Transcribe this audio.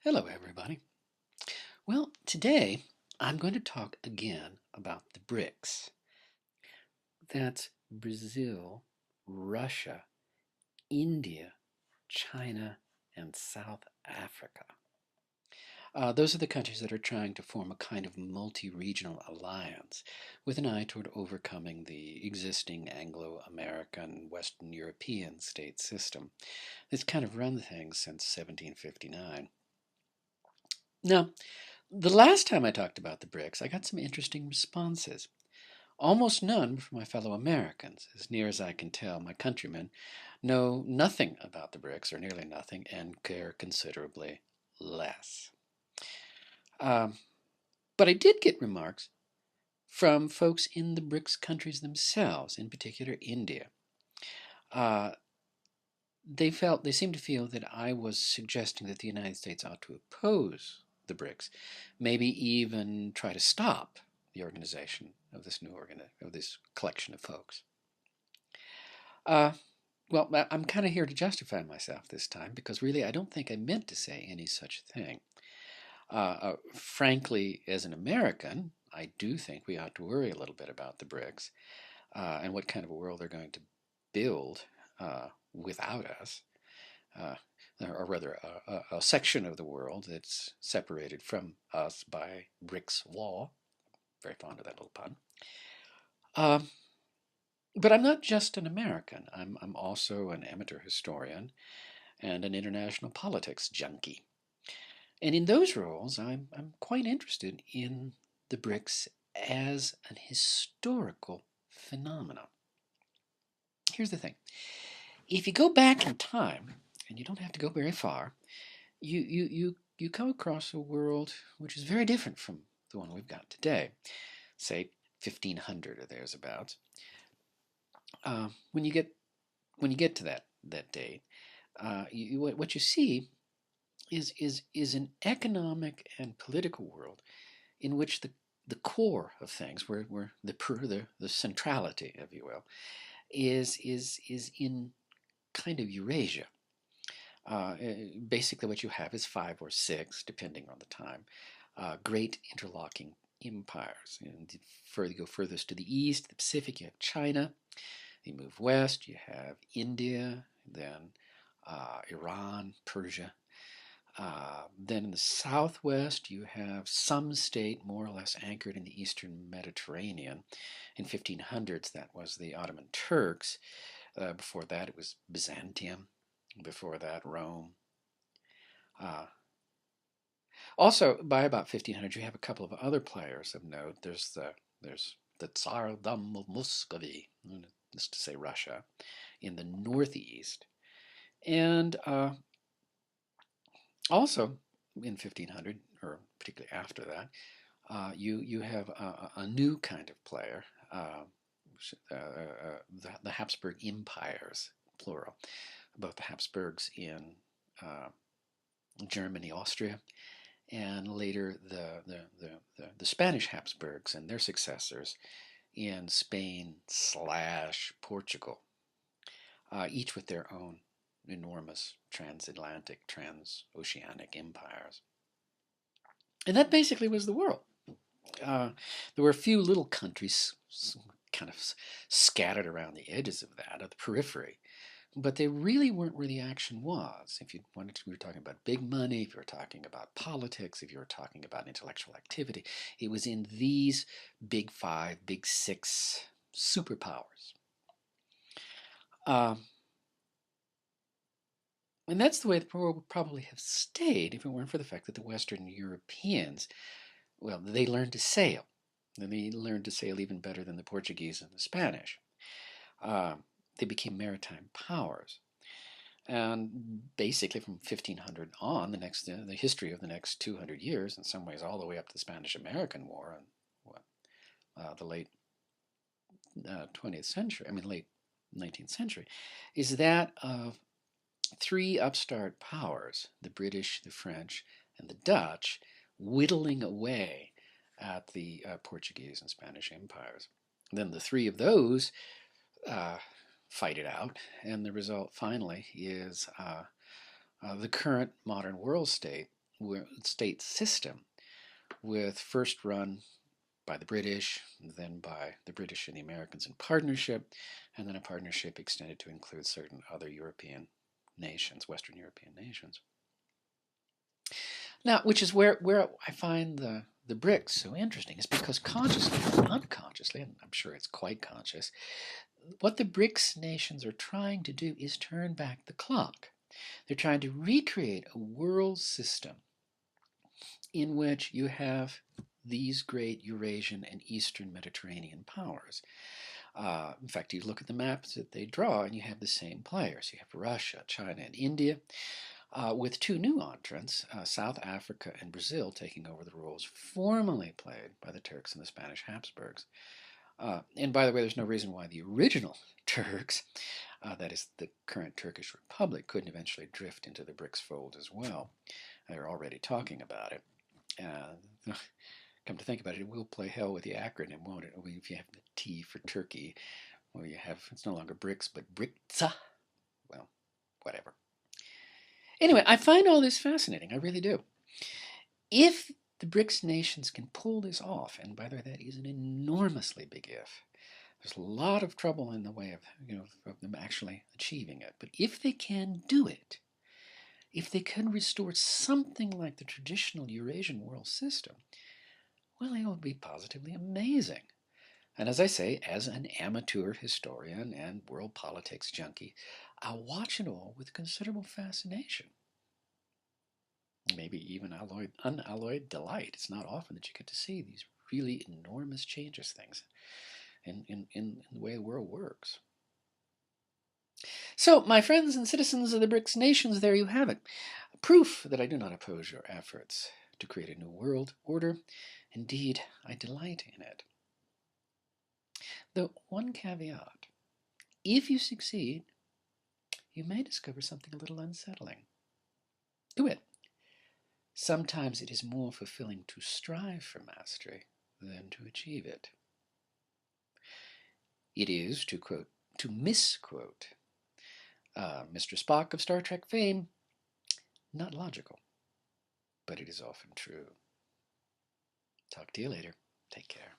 Hello, everybody. Well, today I'm going to talk again about the BRICS. That's Brazil, Russia, India, China, and South Africa. Those are the countries that are trying to form a kind of multi-regional alliance with an eye toward overcoming the existing Anglo-American Western European state system that's kind of run things since 1759. Now, the last time I talked about the BRICS, I got some interesting responses. Almost none from my fellow Americans. As near as I can tell, my countrymen know nothing about the BRICS, or nearly nothing, and care considerably less. Um, but I did get remarks from folks in the BRICS countries themselves, in particular India. Uh, they seemed to feel that I was suggesting that the United States ought to oppose the BRICS, maybe even try to stop the organization of this collection of folks. Uh, well, I'm kind of here to justify myself this time because really I don't think I meant to say any such thing. Frankly, as an American, I do think we ought to worry a little bit about the BRICS and what kind of a world they're going to build without us. Uh, or rather, a section of the world that's separated from us by Brics wall. Very fond of that little pun. Um, but I'm not just an American. I'm also an amateur historian and an international politics junkie. And in those roles, I'm quite interested in the BRICS as an historical phenomenon. Here's the thing. If you go back in time, and you don't have to go very far, you come across a world which is very different from the one we've got today, say 1500 or thereabouts. When you get to that date, what you see is an economic and political world in which the core of things, where the centrality, if you will, is in kind of Eurasia. Basically, what you have is five or six, depending on the time, great interlocking empires. And you go furthest to the east, the Pacific, you have China. You move west, you have India, then Iran, Persia. Then in the southwest, you have some state more or less anchored in the eastern Mediterranean. In 1500s, that was the Ottoman Turks. Before that, it was Byzantium. Before that, Rome. Uh, Also, by about 1500, you have a couple of other players of note. There's the Tsardom of Muscovy, just to say Russia, in the northeast, and also in 1500, or particularly after that, you have a new kind of player, the Habsburg empires, plural, both the Habsburgs in Germany, Austria, and later the Spanish Habsburgs and their successors in Spain/Portugal, each with their own enormous transatlantic, transoceanic empires. And that basically was the world. There were a few little countries kind of scattered around the edges of that, of the periphery, but they really weren't where the action was. If you wanted to, we were talking about big money, if you were talking about politics, if you were talking about intellectual activity, it was in these big five, big six superpowers. Um, and that's the way the world would probably have stayed if it weren't for the fact that the Western Europeans, well, they learned to sail. And they learned to sail even better than the Portuguese and the Spanish. They became maritime powers. And basically from 1500 on, the history of the next 200 years, in some ways all the way up to the Spanish-American War and the late 20th century, late 19th century, is that of three upstart powers, the British, the French, and the Dutch, whittling away at the Portuguese and Spanish empires. And then the three of those fight it out, and the result finally is the current modern world state state system, with first run by the British, then by the British and the Americans in partnership, and then a partnership extended to include certain other European nations, Western European nations. Now, which is where I find the Brics so interesting, is because consciously or unconsciously, and I'm sure it's quite conscious, what the Brics nations are trying to do is turn back the clock. They're trying to recreate a world system in which you have these great Eurasian and Eastern Mediterranean powers. In fact, you look at the maps that they draw and you have the same players. You have Russia, China, and India, with two new entrants, South Africa and Brazil, taking over the roles formerly played by the Turks and the Spanish Habsburgs. And by the way, there's no reason why the original Turks, that is the current Turkish Republic, couldn't eventually drift into the Brics fold as well. They're already talking about it. Come to think about it, it will play hell with the acronym, won't it? If you have the T for Turkey, well, you have, it's no longer Brics, but Bricsa. Well, whatever. Anyway, I find all this fascinating. I really do. If the Brics nations can pull this off, and by the way, that is an enormously big if. There's a lot of trouble in the way of them actually achieving it. But if they can do it, if they can restore something like the traditional Eurasian world system, well, it will be positively amazing. And as I say, as an amateur historian and world politics junkie, I'll watch it all with considerable fascination. Maybe even unalloyed delight. It's not often that you get to see these really enormous changes things in the way the world works. So, my friends and citizens of the Brics nations, there you have it. Proof that I do not oppose your efforts to create a new world order. Indeed, I delight in it. Though, one caveat. If you succeed, you may discover something a little unsettling. Do it. Sometimes it is more fulfilling to strive for mastery than to achieve it. It is, to misquote Mr. Spock of Star Trek fame, not logical, but it is often true. Talk to you later. Take care.